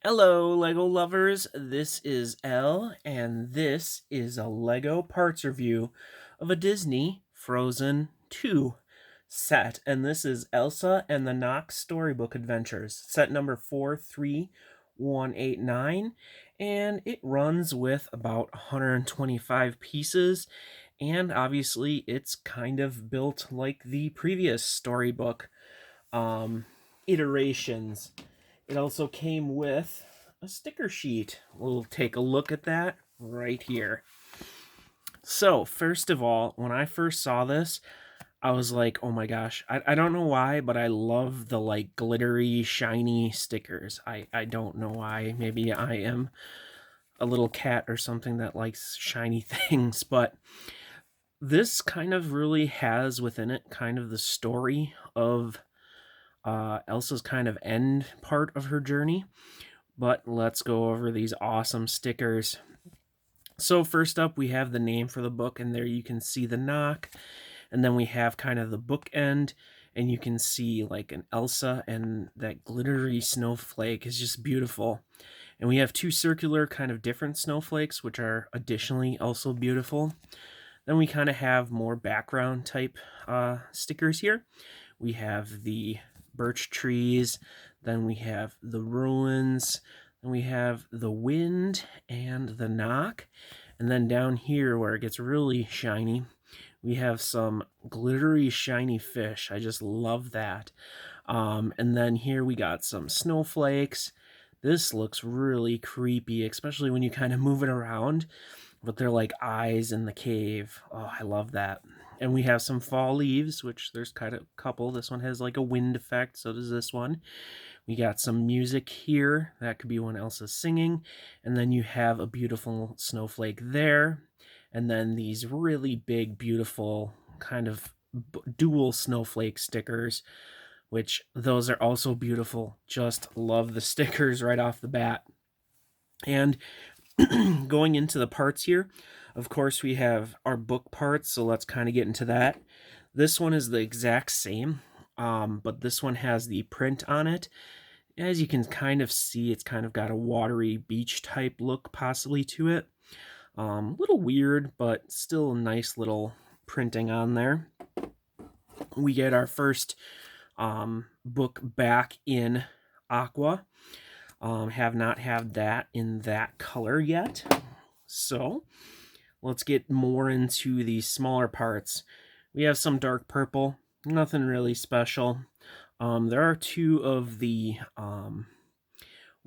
Hello, Lego lovers. This is Elle, and this is a Lego parts review of a Disney Frozen 2 set. And this is Elsa and the Nokk Storybook Adventures, set number 43189. And it runs with about 125 pieces. And obviously, it's kind of built like the previous storybook um, iterations. It also came with a sticker sheet. We'll take a look at that right here. So, first of all, when I first saw this, I was like, oh my gosh. I don't know why, but I love the like glittery, shiny stickers. I don't know why. Maybe I am a little cat or something that likes shiny things, but this kind of really has within it kind of the story of Elsa's kind of end part of her journey. But let's go over these awesome stickers. So first up, we have the name for the book, and there you can see the Nokk, and then we have kind of the book end, and you can see like an Elsa, and that glittery snowflake is just beautiful. And we have two circular kind of different snowflakes, which are additionally also beautiful. Then we kind of have more background type stickers here. We have the birch trees, then we have the ruins, then we have the wind and the Nokk. And then down here where it gets really shiny, we have some glittery shiny fish. I just love that. And then here we got some snowflakes. This looks really creepy, especially when you kind of move it around. But they're like eyes in the cave. Oh, I love that. And we have some fall leaves, which there's kind of a couple. This one has like a wind effect, so does this one. We got some music here. That could be when Elsa's singing. And then you have a beautiful snowflake there. And then these really big, beautiful kind of dual snowflake stickers, which those are also beautiful. Just love the stickers right off the bat. And going into the parts here, of course, we have our book parts, so let's kind of get into that. This one is the exact same, but this one has the print on it. As you can kind of see, it's kind of got a watery beach type look possibly to it. A little weird, but still a nice little printing on there. We get our first book back in aqua. Have not had that in that color yet. So let's get more into the smaller parts. We have some dark purple, nothing really special. There are two of the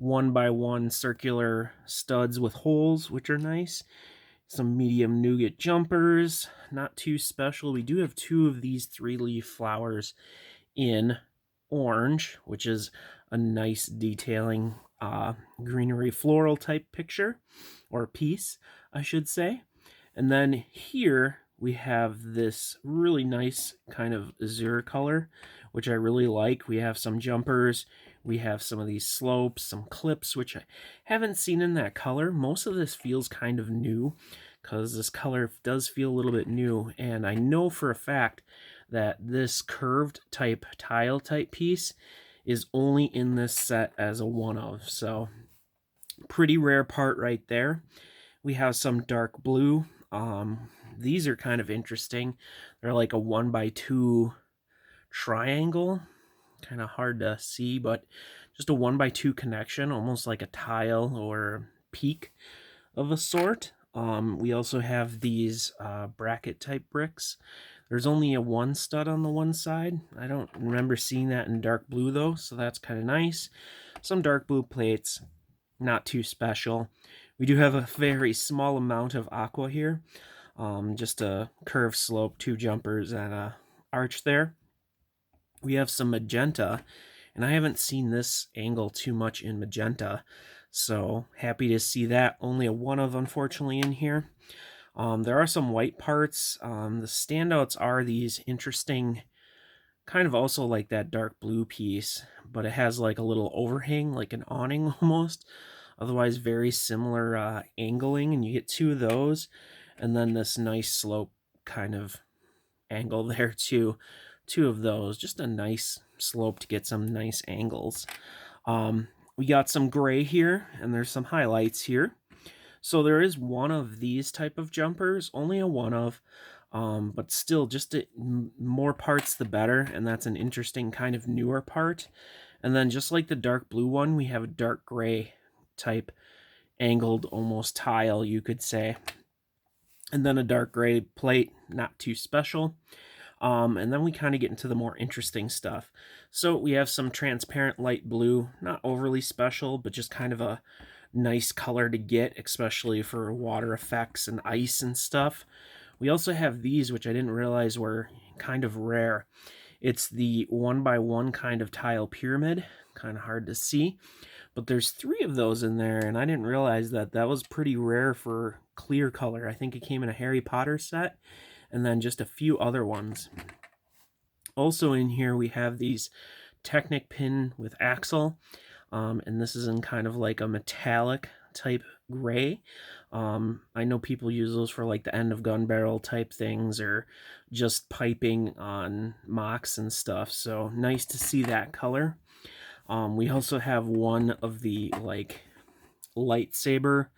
1x1 circular studs with holes, which are nice. Some medium nougat jumpers, not too special. We do have two of these 3-leaf flowers in orange, which is a nice detailing greenery floral type picture, or piece, I should say. And then here we have this really nice kind of azure color, which I really like. We have some jumpers, we have some of these slopes, some clips, which I haven't seen in that color. Most of this feels kind of new, because this color does feel a little bit new, and I know for a fact that this curved type tile type piece is only in this set as a one of, so pretty rare part right there. We have some dark blue. These are kind of interesting. They're like a 1x2 triangle, kind of hard to see, but just a 1x2 connection, almost like a tile or peak of a sort. We also have these bracket type bricks. There's only a one stud on the one side. I don't remember seeing that in dark blue though, so that's kind of nice. Some dark blue plates, not too special. We do have a very small amount of aqua here. Just a curved slope, two jumpers, and a arch there. We have some magenta, and I haven't seen this angle too much in magenta, so happy to see that. Only a one of, unfortunately, in here. There are some white parts. The standouts are these interesting, kind of also like that dark blue piece, but it has like a little overhang, like an awning almost. Otherwise, very similar angling, and you get two of those, and then this nice slope kind of angle there too. Two of those, just a nice slope to get some nice angles. We got some gray here, and there's some highlights here. So there is one of these type of jumpers, only a one of, but still just more parts the better, and that's an interesting kind of newer part. And then just like the dark blue one, we have a dark gray type angled almost tile, you could say. And then a dark gray plate, not too special. And then we kind of get into the more interesting stuff. So we have some transparent light blue, not overly special, but just kind of a nice color to get, especially for water effects and ice and stuff. We also have these, which I didn't realize were kind of rare. It's the 1x1 kind of tile pyramid, kind of hard to see, but there's 3 of those in there, and I didn't realize that that was pretty rare for clear color. I think it came in a Harry Potter set, and then just a few other ones. Also in here we have these Technic pin with axle, and this is in kind of like a metallic type gray. I know people use those for like the end of gun barrel type things, or just piping on mocks and stuff, so nice to see that color. We also have one of the like lightsaber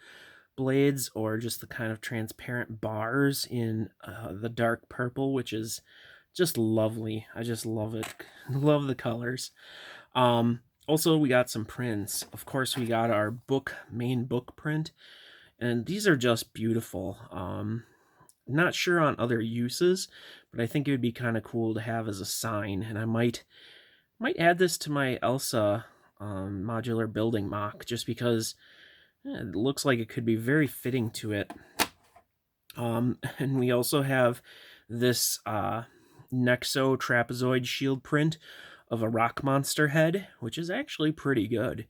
blades, or just the kind of transparent bars in the dark purple, which is just lovely. I just love it. Love the colors. Also, we got some prints. Of course, we got our main book print, and these are just beautiful. Not sure on other uses, but I think it would be kind of cool to have as a sign, and I might add this to my Elsa modular building mock, just because it looks like it could be very fitting to it. And we also have this Nexo trapezoid shield print of a rock monster head, which is actually pretty good.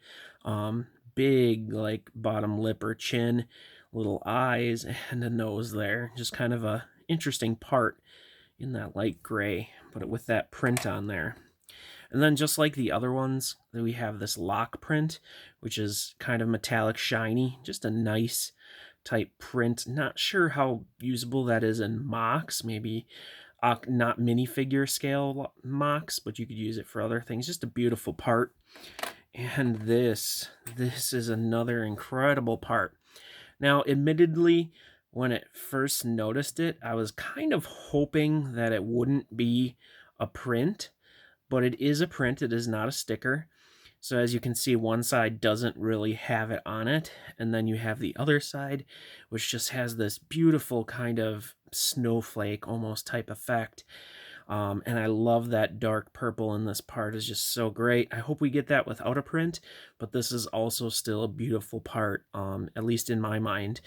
Big, like, bottom lip or chin, little eyes, and a nose there. Just kind of a interesting part in that light gray, but with that print on there. And then just like the other ones, we have this lock print, which is kind of metallic shiny, just a nice type print. Not sure how usable that is in mocks, maybe not minifigure scale mocks, but you could use it for other things. Just a beautiful part. And this is another incredible part. Now, admittedly, when I first noticed it, I was kind of hoping that it wouldn't be a print, but it is a print. It is not a sticker. So as you can see, one side doesn't really have it on it, and then you have the other side, which just has this beautiful kind of snowflake almost type effect. And I love that dark purple in this part, is just so great. I hope we get that without a print, but this is also still a beautiful part, at least in my mind.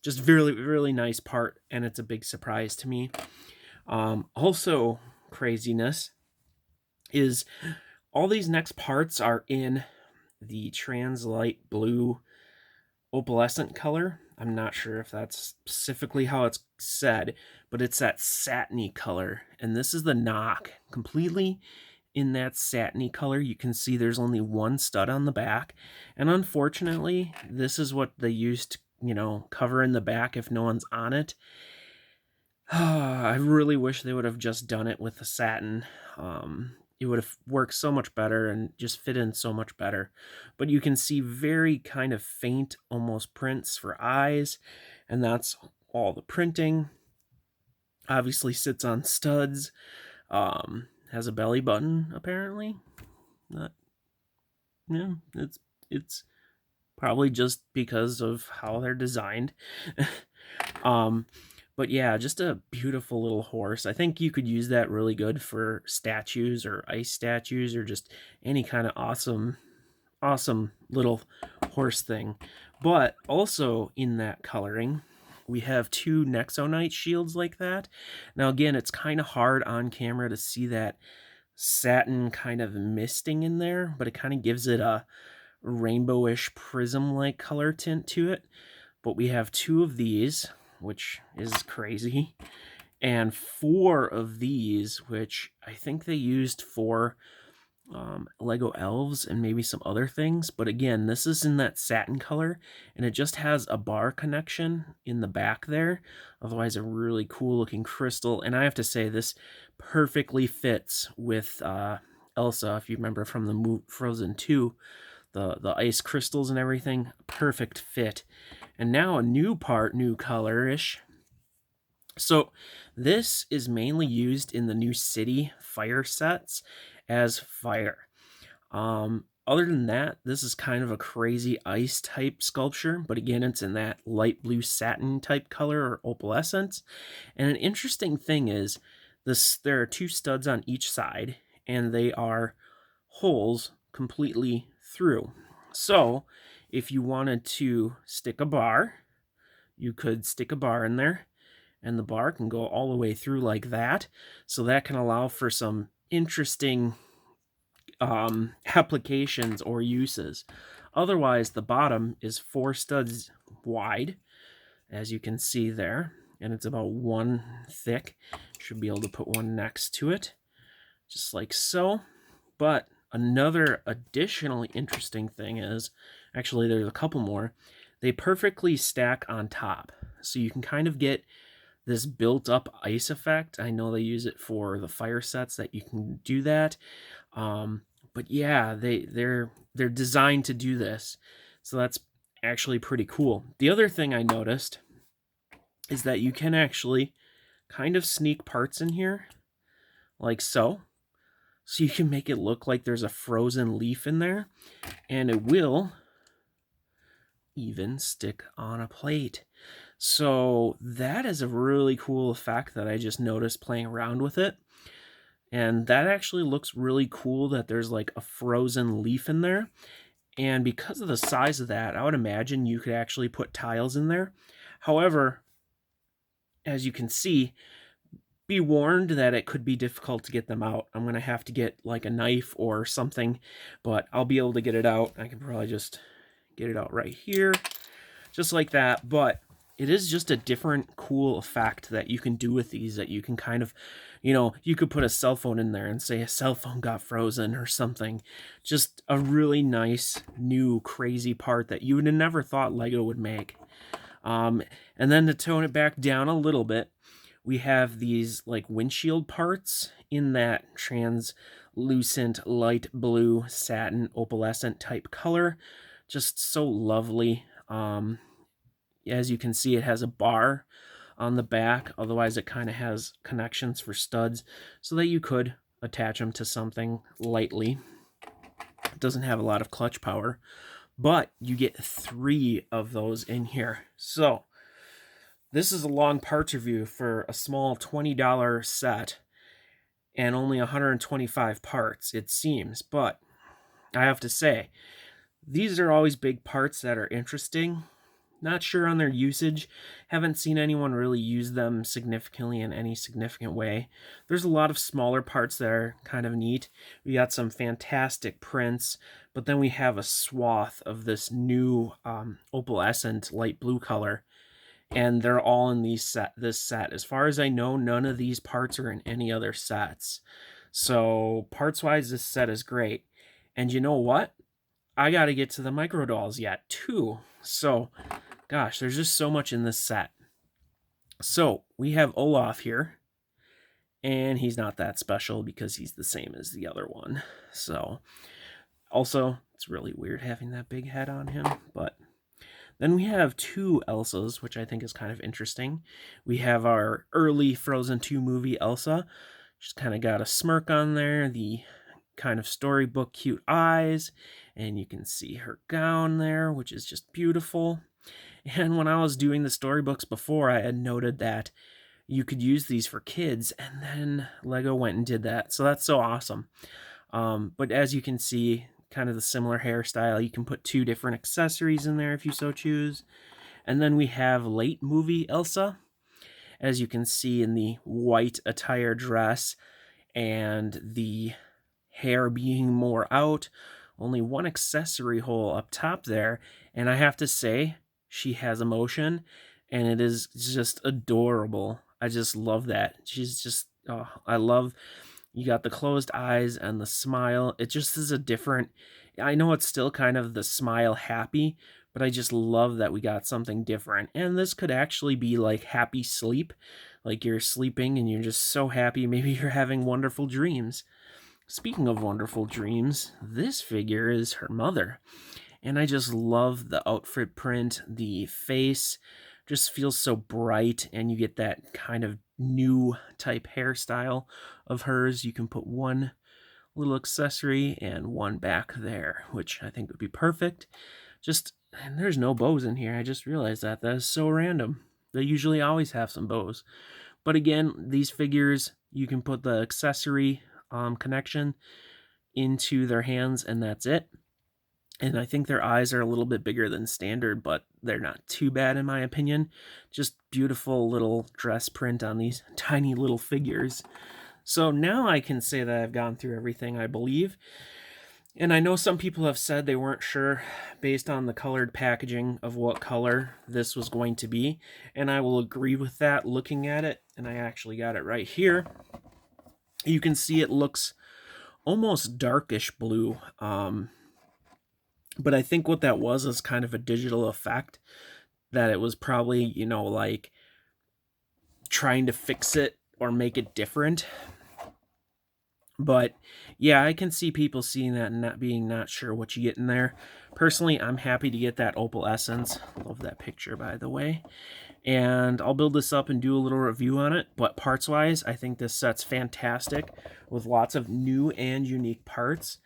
Just really, really nice part, and it's a big surprise to me. Also, craziness is all these next parts are in the translight blue opalescent color. I'm not sure if that's specifically how it's said, but it's that satiny color. And this is the Nokk, completely in that satiny color. You can see there's only one stud on the back. And unfortunately, this is what they used to, cover in the back if no one's on it. I really wish they would have just done it with the satin. It would have worked so much better and just fit in so much better. But you can see very kind of faint, almost prints for eyes, and that's all the printing. Obviously sits on studs. Has a belly button, apparently. Not, yeah, it's probably just because of how they're designed. But yeah, just a beautiful little horse. I think you could use that really good for statues or ice statues, or just any kind of awesome little horse thing. But also in that coloring, we have 2 Nexonite shields like that. Now again, it's kind of hard on camera to see that satin kind of misting in there, but it kind of gives it a rainbowish prism-like color tint to it. But we have 2 of these, which is crazy, and 4 of these, which I think they used for Lego elves and maybe some other things. But again, this is in that satin color, and it just has a bar connection in the back there. Otherwise, a really cool looking crystal. And I have to say, this perfectly fits with Elsa, if you remember from the Frozen 2 the ice crystals and everything. Perfect fit. And now a new part, new color-ish. So this is mainly used in the new city fire sets as fire. Other than that, this is kind of a crazy ice type sculpture, but again, it's in that light blue satin type color or opalescence. And an interesting thing is this: there are two studs on each side, and they are holes completely through. So if you wanted to stick a bar, you could stick a bar in there, and the bar can go all the way through like that. So that can allow for some interesting applications or uses. Otherwise, the bottom is 4 studs wide, as you can see there, and it's about 1 thick. Should be able to put one next to it, just like so. But another additionally interesting thing is, actually there's a couple more, they perfectly stack on top. So you can kind of get this built up ice effect. I know they use it for the fire sets that you can do that. But yeah, they're designed to do this. So that's actually pretty cool. The other thing I noticed is that you can actually kind of sneak parts in here like so. So you can make it look like there's a frozen leaf in there, and it will even stick on a plate. So that is a really cool effect that I just noticed playing around with it. And that actually looks really cool that there's like a frozen leaf in there. And because of the size of that, I would imagine you could actually put tiles in there. However, as you can see, be warned that it could be difficult to get them out. I'm going to have to get like a knife or something, but I'll be able to get it out. I can probably just get it out right here, just like that. But it is just a different cool effect that you can do with these, that you can kind of, you could put a cell phone in there and say a cell phone got frozen or something. Just a really nice, new, crazy part that you would have never thought Lego would make. And then to tone it back down a little bit, we have these like windshield parts in that translucent light blue satin opalescent type color. Just so lovely. As you can see, it has a bar on the back. Otherwise, it kind of has connections for studs so that you could attach them to something lightly. It doesn't have a lot of clutch power, but you get 3 of those in here. So this is a long parts review for a small $20 set and only 125 parts, it seems. But I have to say, these are always big parts that are interesting. Not sure on their usage. Haven't seen anyone really use them significantly in any significant way. There's a lot of smaller parts that are kind of neat. We got some fantastic prints, but then we have a swath of this new opalescent light blue color. And they're all in this set. As far as I know, none of these parts are in any other sets. So parts-wise, this set is great. And you know what? I got to get to the micro dolls yet, too. So, gosh, there's just so much in this set. So, we have Olaf here. And he's not that special because he's the same as the other one. So, also, it's really weird having that big head on him, but... Then we have 2 Elsas, which I think is kind of interesting. We have our early Frozen 2 movie Elsa. She's kind of got a smirk on there, the kind of storybook cute eyes, and you can see her gown there, which is just beautiful. And when I was doing the storybooks before, I had noted that you could use these for kids, and then Lego went and did that. So that's so awesome. But as you can see, kind of the similar hairstyle. You can put 2 different accessories in there if you so choose. And then we have late movie Elsa, as you can see in the white attire dress and the hair being more out. Only 1 accessory hole up top there. And I have to say, she has emotion, and it is just adorable. I just love that. She's just, I love... You got the closed eyes and the smile. It just is a different... I know it's still kind of the smile happy, but I just love that we got something different. And this could actually be like happy sleep. Like you're sleeping and you're just so happy. Maybe you're having wonderful dreams. Speaking of wonderful dreams, this figure is her mother. And I just love the outfit print. The face just feels so bright, and you get that kind of new type hairstyle of hers. You can put one little accessory and one back there, which I think would be perfect. And there's no bows in here. I just realized that. That is so random. They usually always have some bows. But again, these figures, you can put the accessory connection into their hands, and that's it. And I think their eyes are a little bit bigger than standard, but they're not too bad in my opinion. Just beautiful little dress print on these tiny little figures. So now I can say that I've gone through everything, I believe. And I know some people have said they weren't sure based on the colored packaging of what color this was going to be. And I will agree with that looking at it. And I actually got it right here. You can see it looks almost darkish blue. But I think what that was is kind of a digital effect. That it was probably, like trying to fix it or make it different. But yeah, I can see people seeing that and not sure what you get in there. Personally, I'm happy to get that opal essence. Love that picture, by the way. And I'll build this up and do a little review on it. But parts-wise, I think this set's fantastic with lots of new and unique parts.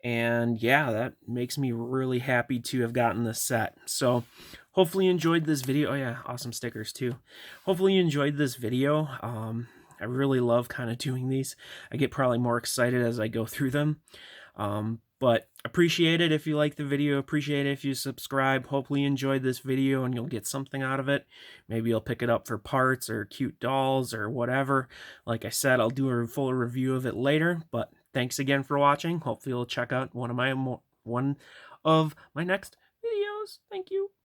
And yeah, that makes me really happy to have gotten this set. So hopefully you enjoyed this video. Oh yeah, awesome stickers too. Hopefully you enjoyed this video. I really love kind of doing these. I get probably more excited as I go through them. But appreciate it if you like the video. Appreciate it if you subscribe. Hopefully you enjoyed this video and you'll get something out of it. Maybe you'll pick it up for parts or cute dolls or whatever. Like I said, I'll do a full review of it later. But thanks again for watching. Hopefully you'll check out one of my next videos. Thank you.